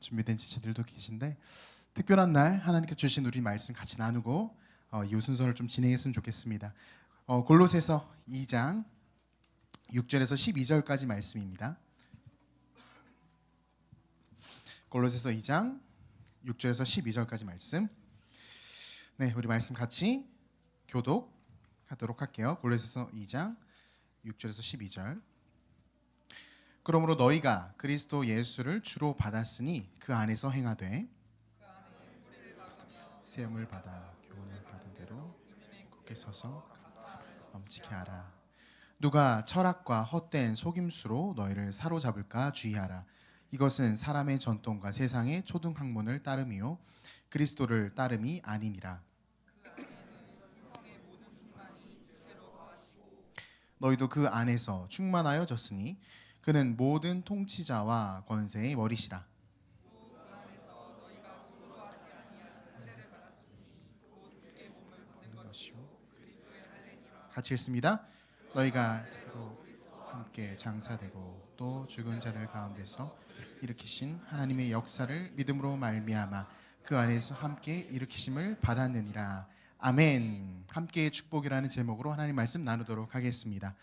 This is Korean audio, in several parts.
준비된 지체들도 계신데 특별한 날 하나님께서 주신 우리 말씀 같이 나누고 이 순서를 좀 진행했으면 좋겠습니다. 골로새서 2장 6절에서 12절까지 말씀입니다. 골로새서 2장 6절에서 12절까지 말씀. 네, 우리 말씀 같이 교독하도록 할게요. 골로새서 2장 6절에서 12절. 그러므로 너희가 그리스도 예수를 주로 받았으니 그 안에서 행하되 세움을 받아 교훈을 받은 대로 굳게 서서 엄지케 하라. 누가 철학과 헛된 속임수로 너희를 사로잡을까 주의하라. 이것은 사람의 전통과 세상의 초등학문을 따름이요 그리스도를 따름이 아니니라. 너희도 그 안에서 충만하여졌으니 그는 모든 통치자와 권세의 머리시라. 같이 읽습니다. 너희가 서로 함께 장사되고 또 죽은 자들 가운데서 일으키신 하나님의 역사를 믿음으로 말미암아 그 안에서 함께 일으키심을 받았느니라. 아멘. 함께의 축복이라는 제목으로 하나님 말씀 나누도록 하겠습니다.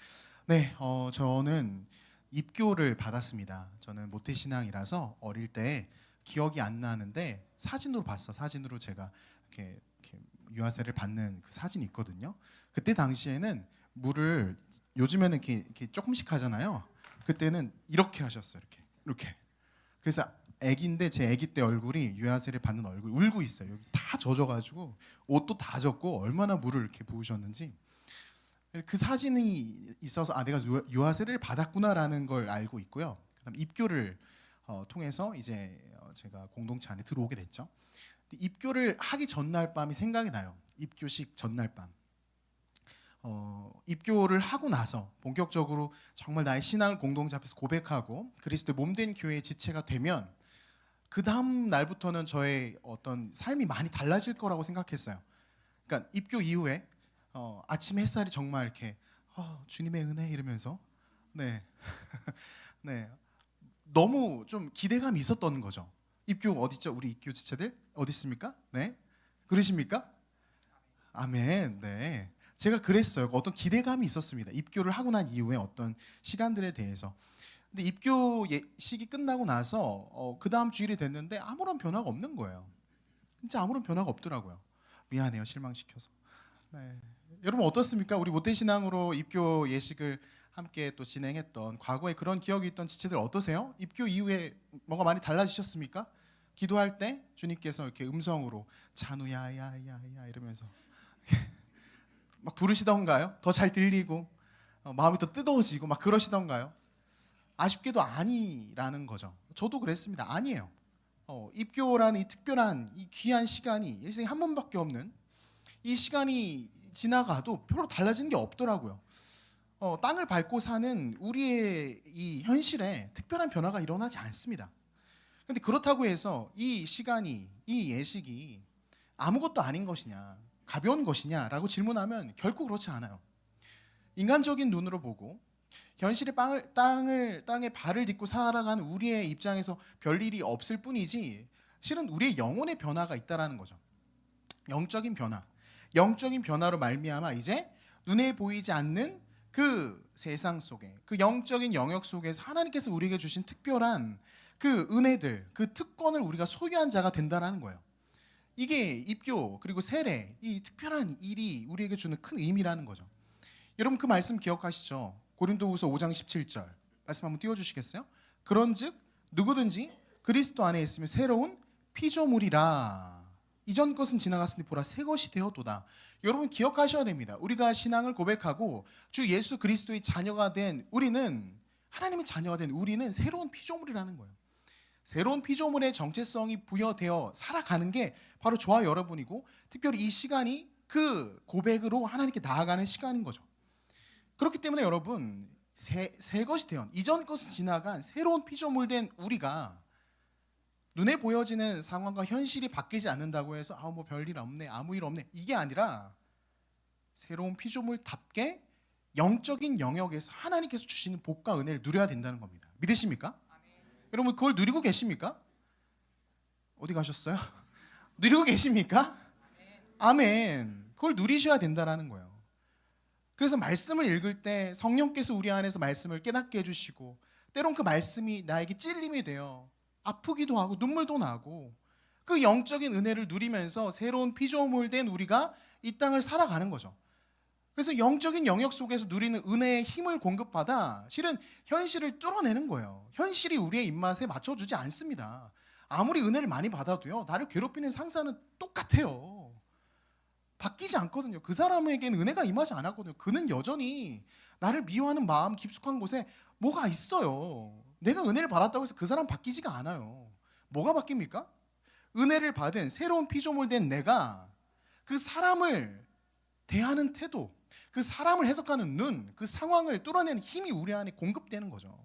네, 저는 입교를 받았습니다. 저는 모태신앙이라서 어릴 때 기억이 안 나는데 사진으로 봤어. 사진으로 제가 이렇게 유아세를 받는 그 사진이 있거든요. 그때 당시에는 물을 요즘에는 이렇게 조금씩 하잖아요. 그때는 이렇게 하셨어요. 이렇게. 그래서 아기인데 제 아기 때 얼굴이 유아세를 받는 얼굴 울고 있어요. 여기 다 젖어가지고 옷도 다 젖고 얼마나 물을 이렇게 부으셨는지. 그 사진이 있어서 내가 유아세를 받았구나라는 걸 알고 있고요. 그다음 입교를 통해서 이제 제가 공동체 안에 들어오게 됐죠. 입교를 하기 전날 밤이 생각이 나요. 입교식 전날 밤. 입교를 하고 나서 본격적으로 정말 나의 신앙을 공동체 앞에서 고백하고 그리스도의 몸된 교회의 지체가 되면 그 다음 날부터는 저의 어떤 삶이 많이 달라질 거라고 생각했어요. 그러니까 입교 이후에 아침 햇살이 정말 이렇게 주님의 은혜 이러면서 네, 네, 너무 좀 기대감이 있었던 거죠. 입교 어디 있죠? 우리 입교 지체들 어디 있습니까? 네, 그러십니까? 아멘. 네, 제가 그랬어요. 어떤 기대감이 있었습니다. 입교를 하고 난 이후에 어떤 시간들에 대해서. 근데 입교 시기 끝나고 나서 그 다음 주일이 됐는데 아무런 변화가 없는 거예요. 진짜 아무런 변화가 없더라고요. 미안해요, 실망시켜서. 네. 여러분 어떻습니까? 우리 모태신앙으로 입교 예식을 함께 또 진행했던 과거에 그런 기억이 있던 지체들 어떠세요? 입교 이후에 뭐가 많이 달라지셨습니까? 기도할 때 주님께서 이렇게 음성으로 찬우야 야야야 이러면서 막 부르시던가요? 더 잘 들리고 마음이 더 뜨거워지고 막 그러시던가요? 아쉽게도 아니라는 거죠. 저도 그랬습니다. 아니에요. 입교라는 이 특별한 이 귀한 시간이 일생에 한 번밖에 없는 이 시간이 지나가도 별로 달라지는 게 없더라고요. 땅을 밟고 사는 우리의 이 현실에 특별한 변화가 일어나지 않습니다. 그런데 그렇다고 해서 이 시간이 이 예식이 아무것도 아닌 것이냐 가벼운 것이냐라고 질문하면 결코 그렇지 않아요. 인간적인 눈으로 보고 현실의 땅에 발을 딛고 살아가는 우리의 입장에서 별일이 없을 뿐이지 실은 우리의 영혼의 변화가 있다라는 거죠. 영적인 변화로 말미암아 이제 눈에 보이지 않는 그 세상 속에 그 영적인 영역 속에서 하나님께서 우리에게 주신 특별한 그 은혜들, 그 특권을 우리가 소유한 자가 된다라는 거예요. 이게 입교 그리고 세례 이 특별한 일이 우리에게 주는 큰 의미라는 거죠. 여러분 그 말씀 기억하시죠? 고린도후서 5장 17절 말씀 한번 띄워주시겠어요? 그런즉 누구든지 그리스도 안에 있으면 새로운 피조물이라. 이전 것은 지나갔으니 보라 새 것이 되었도다. 여러분 기억하셔야 됩니다. 우리가 신앙을 고백하고 주 예수 그리스도의 자녀가 된 우리는 하나님의 자녀가 된 우리는 새로운 피조물이라는 거예요. 새로운 피조물의 정체성이 부여되어 살아가는 게 바로 저와 여러분이고 특별히 이 시간이 그 고백으로 하나님께 나아가는 시간인 거죠. 그렇기 때문에 여러분 새 것이 되어 이전 것은 지나간 새로운 피조물 된 우리가 눈에 보여지는 상황과 현실이 바뀌지 않는다고 해서 뭐 별일 없네 아무 일 없네 이게 아니라 새로운 피조물답게 영적인 영역에서 하나님께서 주시는 복과 은혜를 누려야 된다는 겁니다. 믿으십니까? 여러분 그걸 누리고 계십니까? 어디 가셨어요? 누리고 계십니까? 아멘. 그걸 누리셔야 된다라는 거예요. 그래서 말씀을 읽을 때 성령께서 우리 안에서 말씀을 깨닫게 해주시고, 때론 그 말씀이 나에게 찔림이 되어 아프기도 하고 눈물도 나고, 그 영적인 은혜를 누리면서 새로운 피조물 된 우리가 이 땅을 살아가는 거죠. 그래서 영적인 영역 속에서 누리는 은혜의 힘을 공급받아 실은 현실을 뚫어내는 거예요. 현실이 우리의 입맛에 맞춰주지 않습니다. 아무리 은혜를 많이 받아도요, 나를 괴롭히는 상사는 똑같아요. 바뀌지 않거든요. 그 사람에게는 은혜가 임하지 않았거든요. 그는 여전히 나를 미워하는 마음 깊숙한 곳에 뭐가 있어요. 내가 은혜를 받았다고 해서 그 사람 바뀌지가 않아요. 뭐가 바뀝니까? 은혜를 받은 새로운 피조물 된 내가 그 사람을 대하는 태도, 그 사람을 해석하는 눈, 그 상황을 뚫어내는 힘이 우리 안에 공급되는 거죠.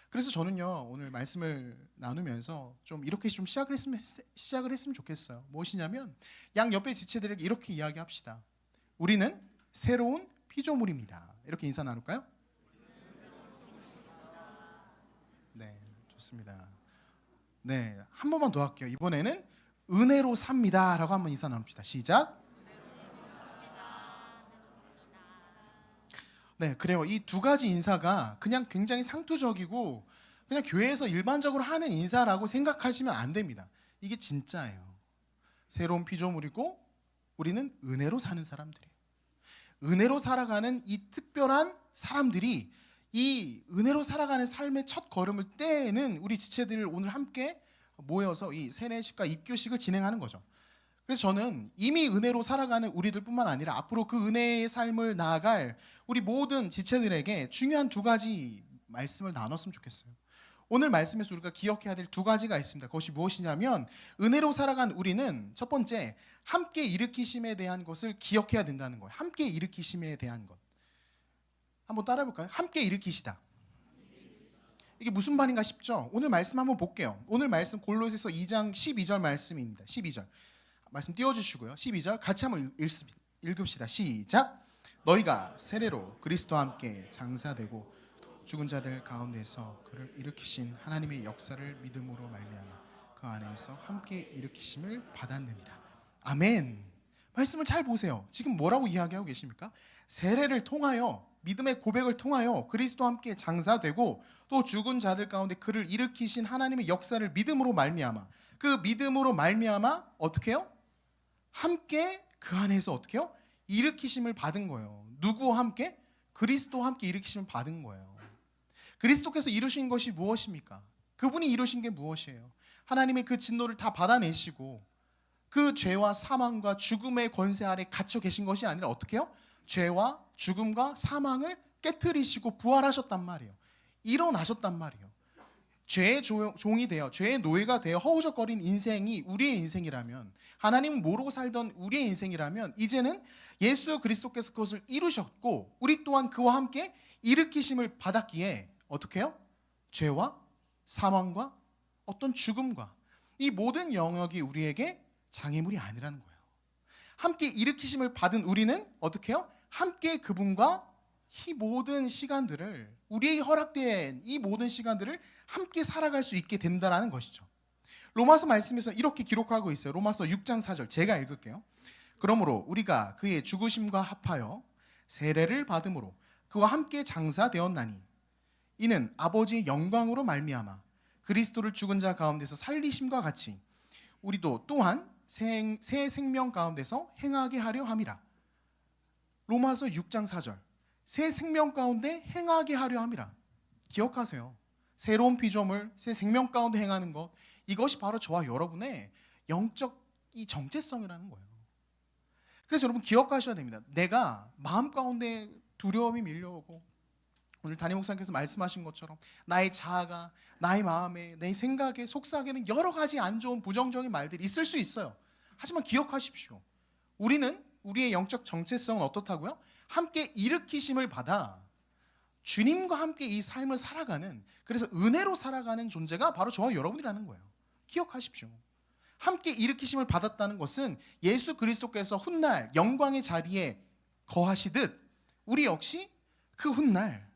그래서 저는요, 오늘 말씀을 나누면서 좀 이렇게 좀 시작을 했으면 좋겠어요. 무엇이냐면 양 옆에 지체들에게 이렇게 이야기합시다. 우리는 새로운 피조물입니다. 이렇게 인사 나눌까요? 네, 좋습니다. 네, 한 번만 더 할게요. 이번에는 은혜로 삽니다 라고 한번 인사 나눕시다. 시작. 네, 그래요. 이 두 가지 인사가 그냥 굉장히 상투적이고 그냥 교회에서 일반적으로 하는 인사라고 생각하시면 안 됩니다. 이게 진짜예요. 새로운 피조물이고 우리는 은혜로 사는 사람들이에요. 은혜로 살아가는 이 특별한 사람들이 이 은혜로 살아가는 삶의 첫 걸음을 떼는 우리 지체들을 오늘 함께 모여서 이 세례식과 입교식을 진행하는 거죠. 그래서 저는 이미 은혜로 살아가는 우리들뿐만 아니라 앞으로 그 은혜의 삶을 나아갈 우리 모든 지체들에게 중요한 두 가지 말씀을 나눴으면 좋겠어요. 오늘 말씀에서 우리가 기억해야 될 두 가지가 있습니다. 그것이 무엇이냐면 은혜로 살아간 우리는 첫 번째, 함께 일으키심에 대한 것을 기억해야 된다는 거예요. 함께 일으키심에 대한 것. 한번 따라해 볼까요? 함께 일으키시다. 이게 무슨 말인가 싶죠? 오늘 말씀 한번 볼게요. 오늘 말씀 골로새서 2장 12절 말씀입니다. 12절. 말씀 띄워주시고요. 12절 같이 한번 읽읍시다. 시작. 너희가 세례로 그리스도와 함께 장사되고 죽은 자들 가운데서 그를 일으키신 하나님의 역사를 믿음으로 말미암아 그 안에서 함께 일으키심을 받았느니라. 아멘. 말씀을 잘 보세요. 지금 뭐라고 이야기하고 계십니까? 세례를 통하여, 믿음의 고백을 통하여 그리스도와 함께 장사되고 또 죽은 자들 가운데 그를 일으키신 하나님의 역사를 믿음으로 말미암아, 그 믿음으로 말미암아 어떻게 해요? 함께 그 안에서 어떻게 해요? 일으키심을 받은 거예요. 누구와 함께? 그리스도와 함께 일으키심을 받은 거예요. 그리스도께서 이루신 것이 무엇입니까? 그분이 이루신 게 무엇이에요? 하나님의 그 진노를 다 받아내시고 그 죄와 사망과 죽음의 권세 아래 갇혀 계신 것이 아니라 어떻게 해요? 죄와 죽음과 사망을 깨트리시고 부활하셨단 말이에요. 일어나셨단 말이에요. 죄의 종이 되어, 죄의 노예가 되어 허우적거린 인생이 우리의 인생이라면, 하나님 모르고 살던 우리의 인생이라면 이제는 예수 그리스도께서 그것을 이루셨고 우리 또한 그와 함께 일으키심을 받았기에 어떻게 해요? 죄와 사망과 어떤 죽음과 이 모든 영역이 우리에게 장애물이 아니라는 거예요. 함께 일으키심을 받은 우리는 어떻게 해요? 함께 그분과 이 모든 시간들을, 우리에게 허락된 이 모든 시간들을 함께 살아갈 수 있게 된다는 것이죠. 로마서 말씀에서 이렇게 기록하고 있어요. 로마서 6장 4절 제가 읽을게요. 그러므로 우리가 그의 죽으심과 합하여 세례를 받음으로 그와 함께 장사되었나니 이는 아버지의 영광으로 말미암아 그리스도를 죽은 자 가운데서 살리심과 같이 우리도 또한 새 생명 가운데서 행하게 하려 함이라. 로마서 6장 4절 새 생명 가운데 행하게 하려 함이라. 기억하세요. 새로운 피조물, 새 생명 가운데 행하는 것, 이것이 바로 저와 여러분의 영적 이 정체성이라는 거예요. 그래서 여러분 기억하셔야 됩니다. 내가 마음 가운데 두려움이 밀려오고 오늘 담임 목사님께서 말씀하신 것처럼 나의 자아가, 나의 마음에, 내 생각에, 속삭이는 여러 가지 안 좋은 부정적인 말들이 있을 수 있어요. 하지만 기억하십시오. 우리는 우리의 영적 정체성은 어떻다고요? 함께 일으키심을 받아 주님과 함께 이 삶을 살아가는, 그래서 은혜로 살아가는 존재가 바로 저와 여러분이라는 거예요. 기억하십시오. 함께 일으키심을 받았다는 것은 예수 그리스도께서 훗날 영광의 자리에 거하시듯 우리 역시 그 훗날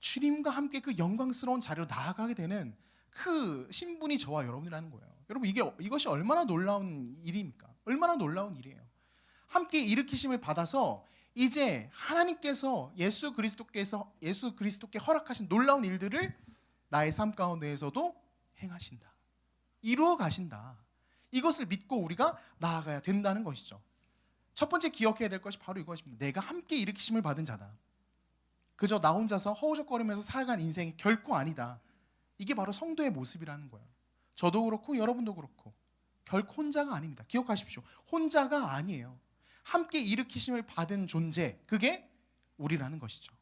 주님과 함께 그 영광스러운 자리로 나아가게 되는 그 신분이 저와 여러분이라는 거예요. 여러분 이것이 얼마나 놀라운 일입니까? 얼마나 놀라운 일이에요. 함께 일으키심을 받아서 이제 하나님께서 예수 그리스도께 허락하신 놀라운 일들을 나의 삶 가운데에서도 행하신다. 이루어 가신다. 이것을 믿고 우리가 나아가야 된다는 것이죠. 첫 번째 기억해야 될 것이 바로 이것입니다. 내가 함께 일으키심을 받은 자다. 그저 나 혼자서 허우적거리면서 살아간 인생이 결코 아니다. 이게 바로 성도의 모습이라는 거예요. 저도 그렇고 여러분도 그렇고 결코 혼자가 아닙니다. 기억하십시오. 혼자가 아니에요. 함께 일으키심을 받은 존재, 그게 우리라는 것이죠.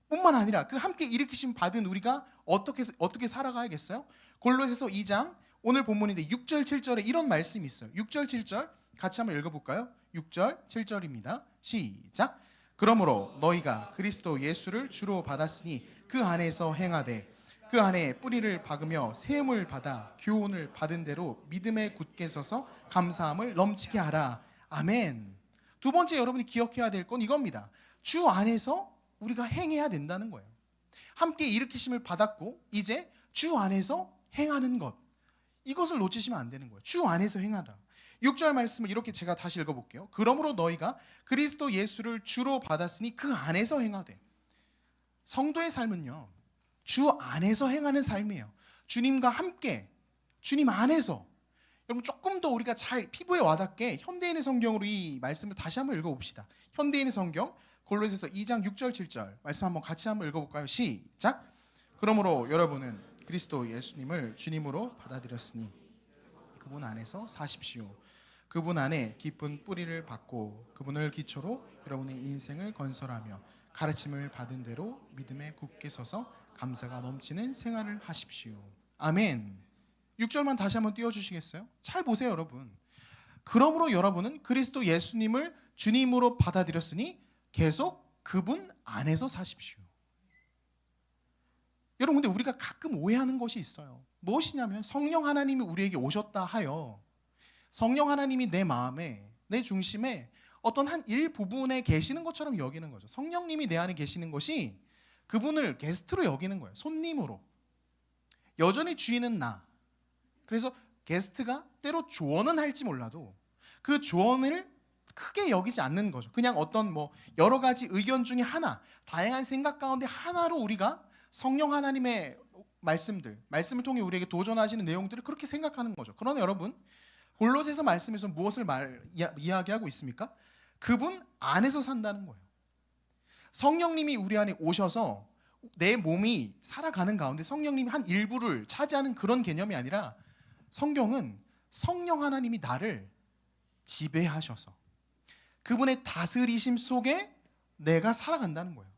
뿐만 아니라 그 함께 일으키심 받은 우리가 어떻게 살아가야겠어요? 골로새서 2장 오늘 본문인데 6절 7절에 이런 말씀이 있어요. 6절 7절 같이 한번 읽어볼까요? 6절 7절입니다. 시작. 그러므로 너희가 그리스도 예수를 주로 받았으니 그 안에서 행하되 그 안에 뿌리를 박으며 세움을 받아 교훈을 받은 대로 믿음에 굳게 서서 감사함을 넘치게 하라. 아멘. 두 번째 여러분이 기억해야 될 건 이겁니다. 주 안에서 우리가 행해야 된다는 거예요. 함께 일으키심을 받았고 이제 주 안에서 행하는 것, 이것을 놓치시면 안 되는 거예요. 주 안에서 행하라. 6절 말씀을 이렇게 제가 다시 읽어볼게요. 그러므로 너희가 그리스도 예수를 주로 받았으니 그 안에서 행하되. 성도의 삶은요, 주 안에서 행하는 삶이에요. 주님과 함께, 주님 안에서. 여러분 조금 더 우리가 잘 피부에 와닿게 현대인의 성경으로 이 말씀을 다시 한번 읽어봅시다. 현대인의 성경 골로새서 2장 6절 7절 말씀 한번 같이 한번 읽어볼까요? 시작. 그러므로 여러분은 그리스도 예수님을 주님으로 받아들였으니 그분 안에서 사십시오. 그분 안에 깊은 뿌리를 받고 그분을 기초로 여러분의 인생을 건설하며 가르침을 받은 대로 믿음에 굳게 서서 감사가 넘치는 생활을 하십시오. 아멘. 6절만 다시 한번 띄워주시겠어요? 잘 보세요 여러분. 그러므로 여러분은 그리스도 예수님을 주님으로 받아들였으니 계속 그분 안에서 사십시오. 여러분 근데 우리가 가끔 오해하는 것이 있어요. 무엇이냐면 성령 하나님이 우리에게 오셨다 하여 성령 하나님이 내 마음에 내 중심에 어떤 한 일부분에 계시는 것처럼 여기는 거죠. 성령님이 내 안에 계시는 것이 그분을 게스트로 여기는 거예요. 손님으로. 여전히 주인은 나. 그래서 게스트가 때로 조언은 할지 몰라도 그 조언을 크게 여기지 않는 거죠. 그냥 어떤 여러 가지 의견 중에 하나, 다양한 생각 가운데 하나로 우리가 성령 하나님의 말씀을 통해 우리에게 도전하시는 내용들을 그렇게 생각하는 거죠. 그러나 여러분, 골로새서 말씀에서 무엇을 이야기하고 있습니까? 그분 안에서 산다는 거예요. 성령님이 우리 안에 오셔서 내 몸이 살아가는 가운데 성령님이 한 일부를 차지하는 그런 개념이 아니라 성경은 성령 하나님이 나를 지배하셔서 그분의 다스리심 속에 내가 살아간다는 거예요.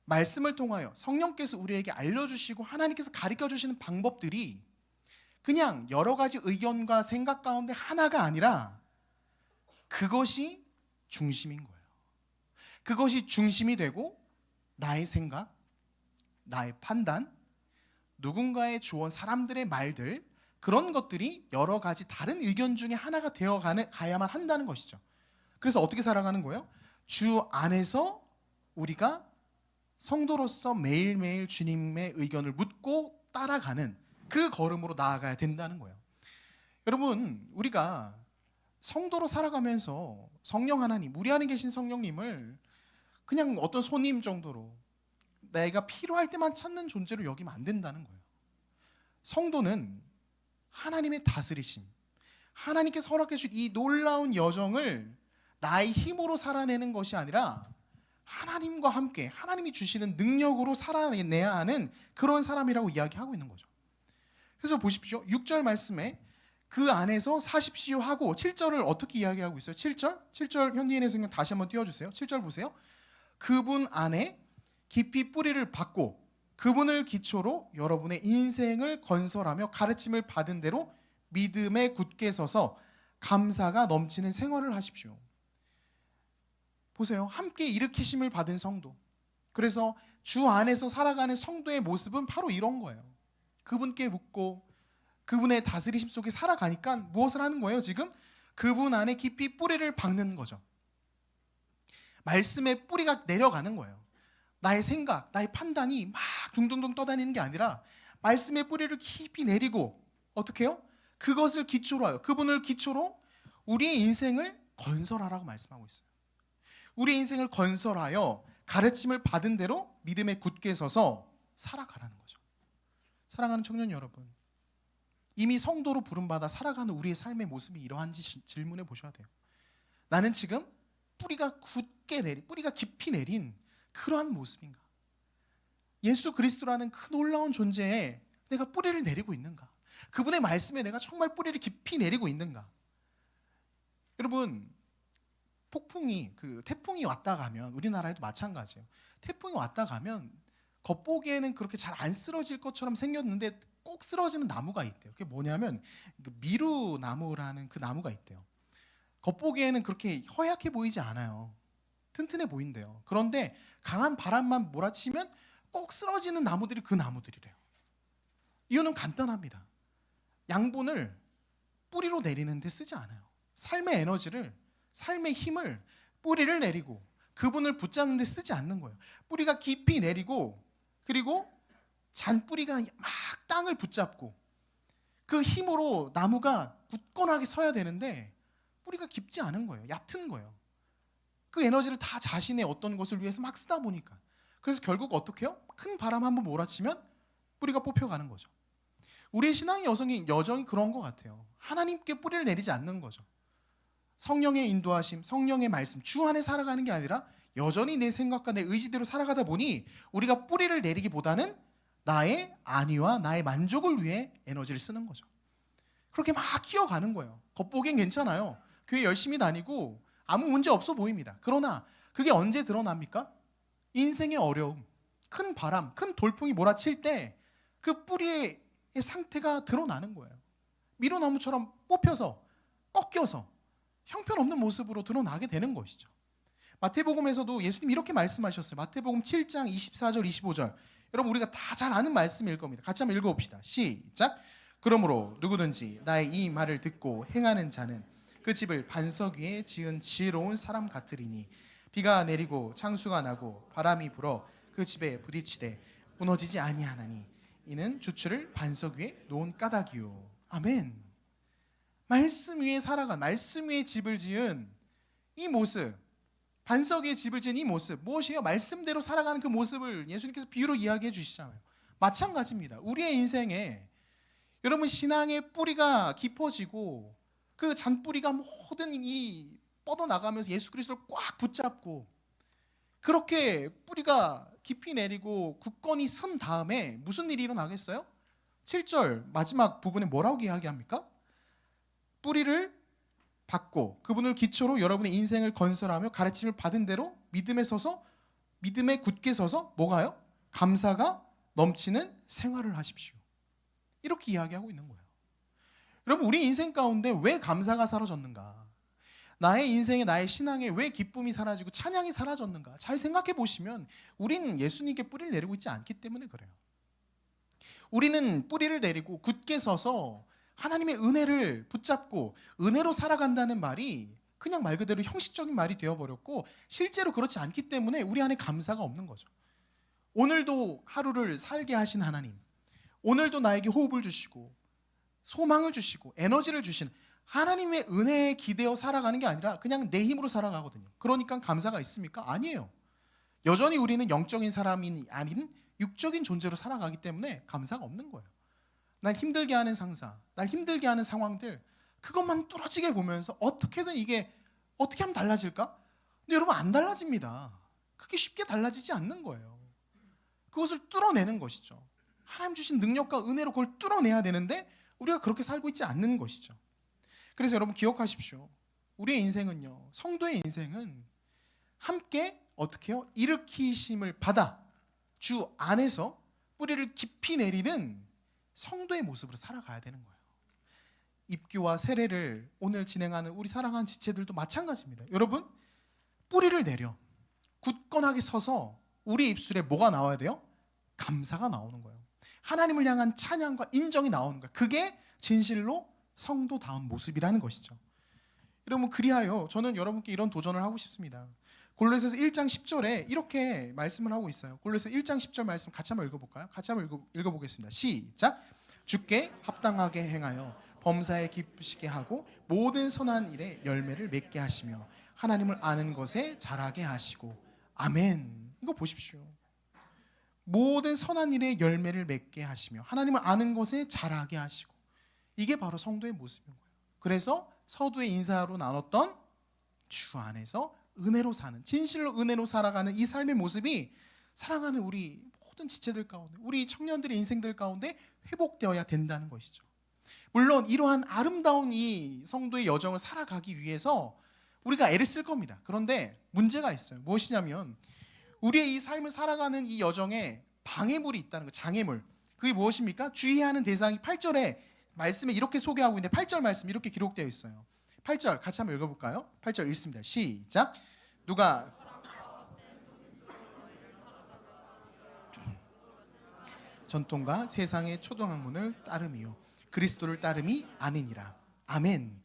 말씀을 통하여 성령께서 우리에게 알려주시고 하나님께서 가르쳐주시는 방법들이 그냥 여러 가지 의견과 생각 가운데 하나가 아니라 그것이 중심인 거예요. 그것이 중심이 되고 나의 생각, 나의 판단, 누군가의 조언, 사람들의 말들, 그런 것들이 여러 가지 다른 의견 중에 하나가 가야만 한다는 것이죠. 그래서 어떻게 살아가는 거예요? 주 안에서 우리가 성도로서 매일매일 주님의 의견을 묻고 따라가는 그 걸음으로 나아가야 된다는 거예요. 여러분, 우리가 성도로 살아가면서 성령 하나님, 우리 안에 계신 성령님을 그냥 어떤 손님 정도로 내가 필요할 때만 찾는 존재로 여기면 안 된다는 거예요. 성도는 하나님의 다스리심, 하나님께서 허락해 주신 이 놀라운 여정을 나의 힘으로 살아내는 것이 아니라 하나님과 함께 하나님이 주시는 능력으로 살아내야 하는 그런 사람이라고 이야기하고 있는 거죠. 그래서 보십시오. 6절 말씀에 그 안에서 사십시오 하고 7절을 어떻게 이야기하고 있어요? 7절 현대인의 성경 다시 한번 띄워주세요. 7절 보세요. 그분 안에 깊이 뿌리를 받고 그분을 기초로 여러분의 인생을 건설하며 가르침을 받은 대로 믿음에 굳게 서서 감사가 넘치는 생활을 하십시오. 보세요. 함께 일으키심을 받은 성도. 그래서 주 안에서 살아가는 성도의 모습은 바로 이런 거예요. 그분께 묻고 그분의 다스리심 속에 살아가니까 무엇을 하는 거예요? 지금 그분 안에 깊이 뿌리를 박는 거죠. 말씀의 뿌리가 내려가는 거예요. 나의 생각, 나의 판단이 막 둥둥둥 떠다니는 게 아니라 말씀의 뿌리를 깊이 내리고 어떻게 해요? 그것을 기초로 하여, 그분을 기초로 우리의 인생을 건설하라고 말씀하고 있어요. 우리의 인생을 건설하여 가르침을 받은 대로 믿음에 굳게 서서 살아가라는 거죠. 사랑하는 청년 여러분, 이미 성도로 부름받아 살아가는 우리의 삶의 모습이 이러한지 질문해 보셔야 돼요. 나는 지금 뿌리가 깊이 내린 그러한 모습인가? 예수 그리스도라는 그 놀라운 존재에 내가 뿌리를 내리고 있는가? 그분의 말씀에 내가 정말 뿌리를 깊이 내리고 있는가? 여러분, 태풍이 왔다 가면, 우리나라에도 마찬가지예요. 태풍이 왔다 가면 겉보기에는 그렇게 잘 안 쓰러질 것처럼 생겼는데 꼭 쓰러지는 나무가 있대요. 그게 뭐냐면 미루나무라는 그 나무가 있대요. 겉보기에는 그렇게 허약해 보이지 않아요. 튼튼해 보인대요. 그런데 강한 바람만 몰아치면 꼭 쓰러지는 나무들이 그 나무들이래요. 이유는 간단합니다. 양분을 뿌리로 내리는데 쓰지 않아요. 삶의 에너지를, 삶의 힘을 뿌리를 내리고 그분을 붙잡는 데 쓰지 않는 거예요. 뿌리가 깊이 내리고, 그리고 잔뿌리가 막 땅을 붙잡고 그 힘으로 나무가 굳건하게 서야 되는데 뿌리가 깊지 않은 거예요. 얕은 거예요. 그 에너지를 다 자신의 어떤 것을 위해서 막 쓰다 보니까. 그래서 결국 어떻게 해요? 큰 바람 한번 몰아치면 뿌리가 뽑혀가는 거죠. 우리의 신앙의 여정이 그런 것 같아요. 하나님께 뿌리를 내리지 않는 거죠. 성령의 인도하심, 성령의 말씀, 주 안에 살아가는 게 아니라 여전히 내 생각과 내 의지대로 살아가다 보니 우리가 뿌리를 내리기보다는 나의 안위와 나의 만족을 위해 에너지를 쓰는 거죠. 그렇게 막 키워가는 거예요. 겉보기엔 괜찮아요. 교회 열심히 다니고 아무 문제 없어 보입니다. 그러나 그게 언제 드러납니까? 인생의 어려움, 큰 바람, 큰 돌풍이 몰아칠 때 그 뿌리의 상태가 드러나는 거예요. 미루나무처럼 뽑혀서, 꺾여서 형편없는 모습으로 드러나게 되는 것이죠. 마태복음에서도 예수님 이렇게 말씀하셨어요. 마태복음 7장 24절 25절. 여러분, 우리가 다 잘 아는 말씀일 겁니다. 같이 한번 읽어봅시다. 시작. 그러므로 누구든지 나의 이 말을 듣고 행하는 자는 그 집을 반석 위에 지은 지혜로운 사람 같으리니 비가 내리고 창수가 나고 바람이 불어 그 집에 부딪히되 무너지지 아니하나니 이는 주추를 반석 위에 놓은 까닭이요. 아멘. 말씀 위에 살아간, 말씀 위에 집을 지은 이 모습, 반석 위에 집을 지은 이 모습, 무엇이에요? 말씀대로 살아가는 그 모습을 예수님께서 비유로 이야기해 주시잖아요. 마찬가지입니다. 우리의 인생에 여러분, 신앙의 뿌리가 깊어지고 그 잔뿌리가 모든 이 뻗어나가면서 예수 그리스도를 꽉 붙잡고 그렇게 뿌리가 깊이 내리고 굳건히 선 다음에 무슨 일이 일어나겠어요? 7절 마지막 부분에 뭐라고 이야기합니까? 뿌리를 받고 그분을 기초로 여러분의 인생을 건설하며 가르침을 받은 대로 믿음에 굳게 서서 뭐가요? 감사가 넘치는 생활을 하십시오. 이렇게 이야기하고 있는 거예요. 여러분, 우리 인생 가운데 왜 감사가 사라졌는가? 나의 인생에, 나의 신앙에 왜 기쁨이 사라지고 찬양이 사라졌는가? 잘 생각해 보시면 우리는 예수님께 뿌리를 내리고 있지 않기 때문에 그래요. 우리는 뿌리를 내리고 굳게 서서 하나님의 은혜를 붙잡고 은혜로 살아간다는 말이 그냥 말 그대로 형식적인 말이 되어버렸고 실제로 그렇지 않기 때문에 우리 안에 감사가 없는 거죠. 오늘도 하루를 살게 하신 하나님, 오늘도 나에게 호흡을 주시고 소망을 주시고 에너지를 주신 하나님의 은혜에 기대어 살아가는 게 아니라 그냥 내 힘으로 살아가거든요. 그러니까 감사가 있습니까? 아니에요. 여전히 우리는 영적인 사람이 아닌 육적인 존재로 살아가기 때문에 감사가 없는 거예요. 날 힘들게 하는 상사, 날 힘들게 하는 상황들, 그것만 뚫어지게 보면서 어떻게든 이게 어떻게 하면 달라질까? 근데 여러분, 안 달라집니다. 그게 쉽게 달라지지 않는 거예요. 그것을 뚫어내는 것이죠. 하나님 주신 능력과 은혜로 그걸 뚫어내야 되는데 우리가 그렇게 살고 있지 않는 것이죠. 그래서 여러분 기억하십시오. 우리의 인생은요, 성도의 인생은 함께 어떻게 해요? 일으키심을 받아 주 안에서 뿌리를 깊이 내리는 성도의 모습으로 살아가야 되는 거예요. 입교와 세례를 오늘 진행하는 우리 사랑하는 지체들도 마찬가지입니다. 여러분, 뿌리를 내려 굳건하게 서서 우리 입술에 뭐가 나와야 돼요? 감사가 나오는 거예요. 하나님을 향한 찬양과 인정이 나오는 거예요. 그게 진실로 성도다운 모습이라는 것이죠. 여러분, 그리하여 저는 여러분께 이런 도전을 하고 싶습니다. 골로새서 1장 10절에 이렇게 말씀을 하고 있어요. 골로새서 1장 10절 말씀 같이 한번 읽어볼까요? 같이 한번 읽어보겠습니다. 시작. 주께 합당하게 행하여 범사에 기쁘시게 하고 모든 선한 일에 열매를 맺게 하시며 하나님을 아는 것에 자라게 하시고. 아멘. 이거 보십시오. 모든 선한 일에 열매를 맺게 하시며 하나님을 아는 것에 자라게 하시고. 이게 바로 성도의 모습인 거예요. 그래서 서두에 인사로 나눴던 주 안에서 은혜로 사는, 진실로 은혜로 살아가는 이 삶의 모습이 사랑하는 우리 모든 지체들 가운데, 우리 청년들의 인생들 가운데 회복되어야 된다는 것이죠. 물론 이러한 아름다운 이 성도의 여정을 살아가기 위해서 우리가 애를 쓸 겁니다. 그런데 문제가 있어요. 무엇이냐면 우리의 이 삶을 살아가는 이 여정에 방해물이 있다는 거, 장애물. 그게 무엇입니까? 주의하는 대상이 8절에 말씀에 이렇게 소개하고 있는데 8절 말씀 이렇게 기록되어 있어요. 8절 같이 한번 읽어볼까요? 8절 읽습니다. 시작. 누가 전통과 세상의 초등학문을 따름이요 그리스도를 따름이 아니니라. 아멘.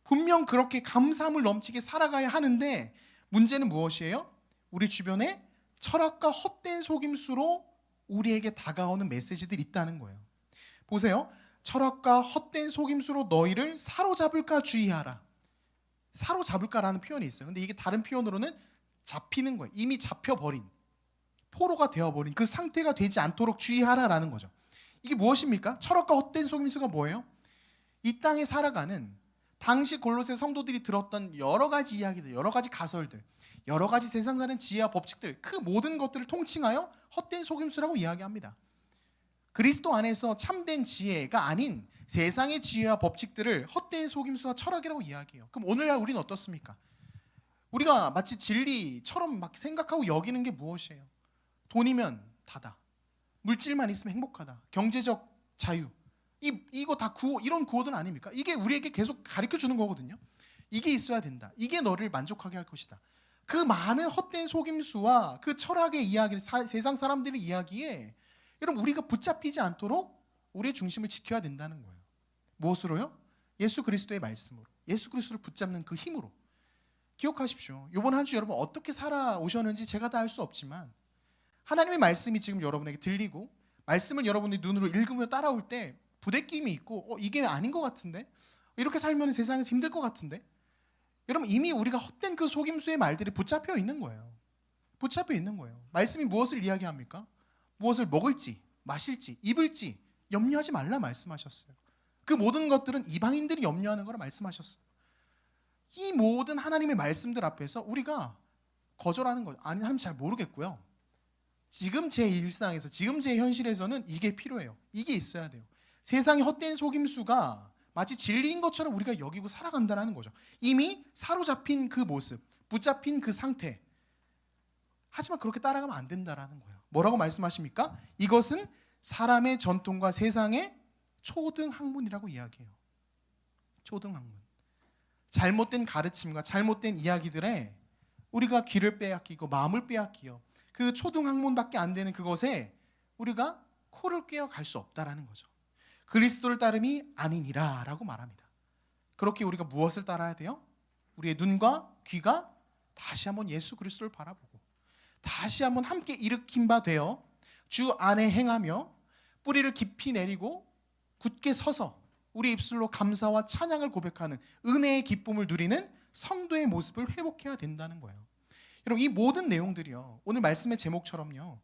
분명 그렇게 감사함을 넘치게 살아가야 하는데 문제는 무엇이에요? 우리 주변에 철학과 헛된 속임수로 우리에게 다가오는 메시지들이 있다는 거예요. 보세요. 철학과 헛된 속임수로 너희를 사로잡을까 주의하라. 사로잡을까라는 표현이 있어요. 근데 이게 다른 표현으로는 잡히는 거예요. 이미 잡혀버린, 포로가 되어버린 그 상태가 되지 않도록 주의하라라는 거죠. 이게 무엇입니까? 철학과 헛된 속임수가 뭐예요? 이 땅에 살아가는 당시 골로새 성도들이 들었던 여러 가지 이야기들, 여러 가지 가설들, 여러 가지 세상 사는 지혜와 법칙들, 그 모든 것들을 통칭하여 헛된 속임수라고 이야기합니다. 그리스도 안에서 참된 지혜가 아닌 세상의 지혜와 법칙들을 헛된 속임수와 철학이라고 이야기해요. 그럼 오늘날 우리는 어떻습니까? 우리가 마치 진리처럼 막 생각하고 여기는 게 무엇이에요? 돈이면 다다. 물질만 있으면 행복하다. 경제적 자유. 이거 다 구호, 이런 구호들 아닙니까? 이게 우리에게 계속 가르쳐 주는 거거든요. 이게 있어야 된다. 이게 너를 만족하게 할 것이다. 그 많은 헛된 속임수와 그 철학의 이야기, 세상 사람들의 이야기에 여러분 우리가 붙잡히지 않도록 우리의 중심을 지켜야 된다는 거예요. 무엇으로요? 예수 그리스도의 말씀으로. 예수 그리스도를 붙잡는 그 힘으로. 기억하십시오. 이번 한 주 여러분 어떻게 살아오셨는지 제가 다 알 수 없지만 하나님의 말씀이 지금 여러분에게 들리고 말씀을 여러분이 눈으로 읽으며 따라올 때 부대낌이 있고 이게 아닌 것 같은데? 이렇게 살면 세상에서 힘들 것 같은데? 여러분 이미 우리가 헛된 그 속임수의 말들이 붙잡혀 있는 거예요. 붙잡혀 있는 거예요. 말씀이 무엇을 이야기합니까? 무엇을 먹을지, 마실지, 입을지 염려하지 말라 말씀하셨어요. 그 모든 것들은 이방인들이 염려하는 거라 말씀하셨어요. 이 모든 하나님의 말씀들 앞에서 우리가 거절하는 거죠. 아니, 하나님 잘 모르겠고요. 지금 제 일상에서, 지금 제 현실에서는 이게 필요해요. 이게 있어야 돼요. 세상의 헛된 속임수가 마치 진리인 것처럼 우리가 여기고 살아간다는 거죠. 이미 사로잡힌 그 모습, 붙잡힌 그 상태. 하지만 그렇게 따라가면 안 된다는 거예요. 뭐라고 말씀하십니까? 이것은 사람의 전통과 세상의 초등학문이라고 이야기해요. 초등학문. 잘못된 가르침과 잘못된 이야기들에 우리가 귀를 빼앗기고 마음을 빼앗기요. 그 초등학문밖에 안 되는 그것에 우리가 코를 꿰어 갈 수 없다라는 거죠. 그리스도를 따름이 아니니라 라고 말합니다. 그렇게 우리가 무엇을 따라야 돼요? 우리의 눈과 귀가 다시 한번 예수 그리스도를 바라보고 다시 한번 함께 일으킨 바 되어 주 안에 행하며 뿌리를 깊이 내리고 굳게 서서 우리 입술로 감사와 찬양을 고백하는 은혜의 기쁨을 누리는 성도의 모습을 회복해야 된다는 거예요. 여러분 이 모든 내용들이요 오늘 말씀의 제목처럼요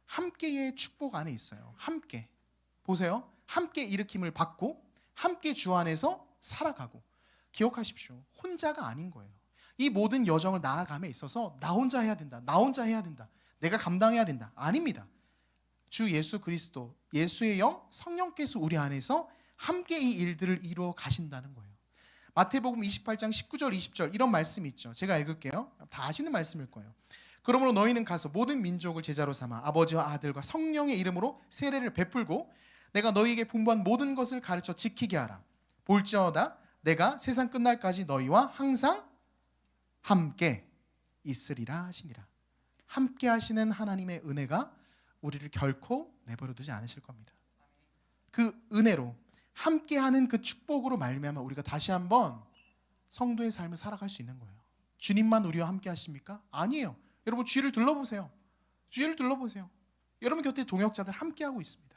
함께의 축복 안에 있어요. 함께 보세요. 함께 일으킴을 받고 함께 주 안에서 살아가고 기억하십시오. 혼자가 아닌 거예요. 이 모든 여정을 나아감에 있어서 나 혼자 해야 된다. 나 혼자 해야 된다. 내가 감당해야 된다. 아닙니다. 주 예수 그리스도, 예수의 영, 성령께서 우리 안에서 함께 이 일들을 이루어 가신다는 거예요. 마태복음 28장 19절 20절 이런 말씀이 있죠. 제가 읽을게요. 다 아시는 말씀일 거예요. 그러므로 너희는 가서 모든 민족을 제자로 삼아 아버지와 아들과 성령의 이름으로 세례를 베풀고 내가 너희에게 분부한 모든 것을 가르쳐 지키게 하라. 볼지어다 내가 세상 끝날까지 너희와 항상 함께 있으리라 하시니라. 함께 하시는 하나님의 은혜가 우리를 결코 내버려 두지 않으실 겁니다. 그 은혜로 함께하는 그 축복으로 말미암아 우리가 다시 한번 성도의 삶을 살아갈 수 있는 거예요. 주님만 우리와 함께 하십니까? 아니에요. 여러분 주위를 둘러보세요. 주위를 둘러보세요. 여러분 곁에 동역자들 함께하고 있습니다.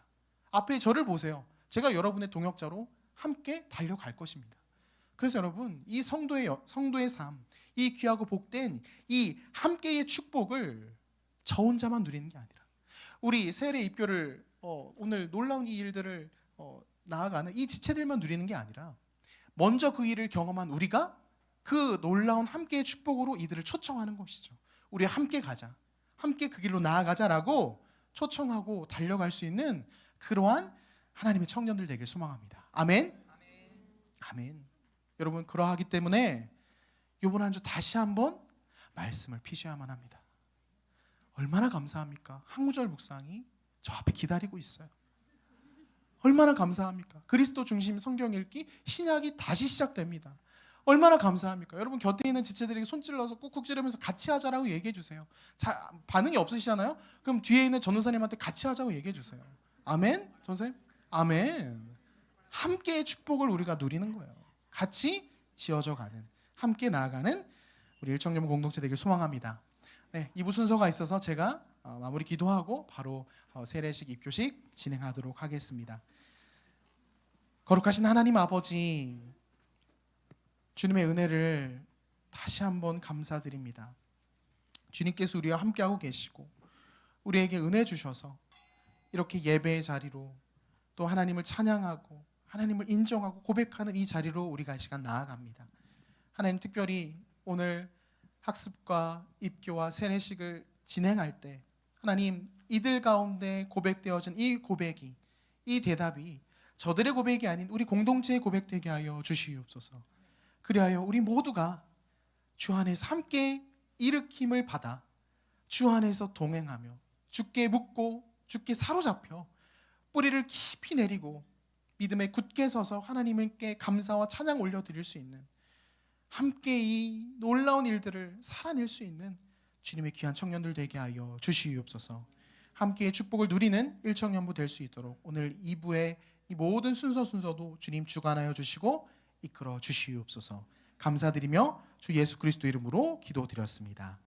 앞에 저를 보세요. 제가 여러분의 동역자로 함께 달려갈 것입니다. 그래서 여러분, 이 성도의 삶, 이 귀하고 복된 이 함께의 축복을 저 혼자만 누리는 게 아니라 우리 세례 입교를 오늘 놀라운 이 일들을 나아가는 이 지체들만 누리는 게 아니라 먼저 그 일을 경험한 우리가 그 놀라운 함께의 축복으로 이들을 초청하는 것이죠. 우리 함께 가자, 함께 그 길로 나아가자라고 초청하고 달려갈 수 있는 그러한 하나님의 청년들 되길 소망합니다. 아멘. 아멘. 여러분, 그러하기 때문에 이번 한 주 다시 한번 말씀을 피셔야만 합니다. 얼마나 감사합니까? 한구절 묵상이 저 앞에 기다리고 있어요. 얼마나 감사합니까? 그리스도 중심 성경 읽기 신약이 다시 시작됩니다. 얼마나 감사합니까? 여러분, 곁에 있는 지체들에게 손찔러서 꾹꾹 찌르면서 같이 하자라고 얘기해 주세요. 반응이 없으시잖아요? 그럼 뒤에 있는 전도사님한테 같이 하자고 얘기해 주세요. 아멘? 전도사님? 아멘. 함께의 축복을 우리가 누리는 거예요. 같이 지어져 가는, 함께 나아가는 우리 일청년 공동체 되길 소망합니다. 네, 2부 순서가 있어서 제가 마무리 기도하고 바로 세례식 입교식 진행하도록 하겠습니다. 거룩하신 하나님 아버지, 주님의 은혜를 다시 한번 감사드립니다. 주님께서 우리와 함께하고 계시고 우리에게 은혜 주셔서 이렇게 예배의 자리로 또 하나님을 찬양하고 하나님을 인정하고 고백하는 이 자리로 우리가 이 시간 나아갑니다. 하나님, 특별히 오늘 학습과 입교와 세례식을 진행할 때 하나님, 이들 가운데 고백되어진 이 고백이, 이 대답이 저들의 고백이 아닌 우리 공동체의 고백되게 하여 주시옵소서. 그리하여 우리 모두가 주 안에서 함께 일으킴을 받아 주 안에서 동행하며 주께 묻고 주께 사로잡혀 뿌리를 깊이 내리고 믿음에 굳게 서서 하나님께 감사와 찬양 올려드릴 수 있는, 함께 이 놀라운 일들을 살아낼 수 있는 주님의 귀한 청년들 되게 하여 주시옵소서. 함께의 축복을 누리는 일청년부 될 수 있도록 오늘 2부의 이 모든 순서도 주님 주관하여 주시고 이끌어 주시옵소서. 감사드리며 주 예수 그리스도 이름으로 기도드렸습니다.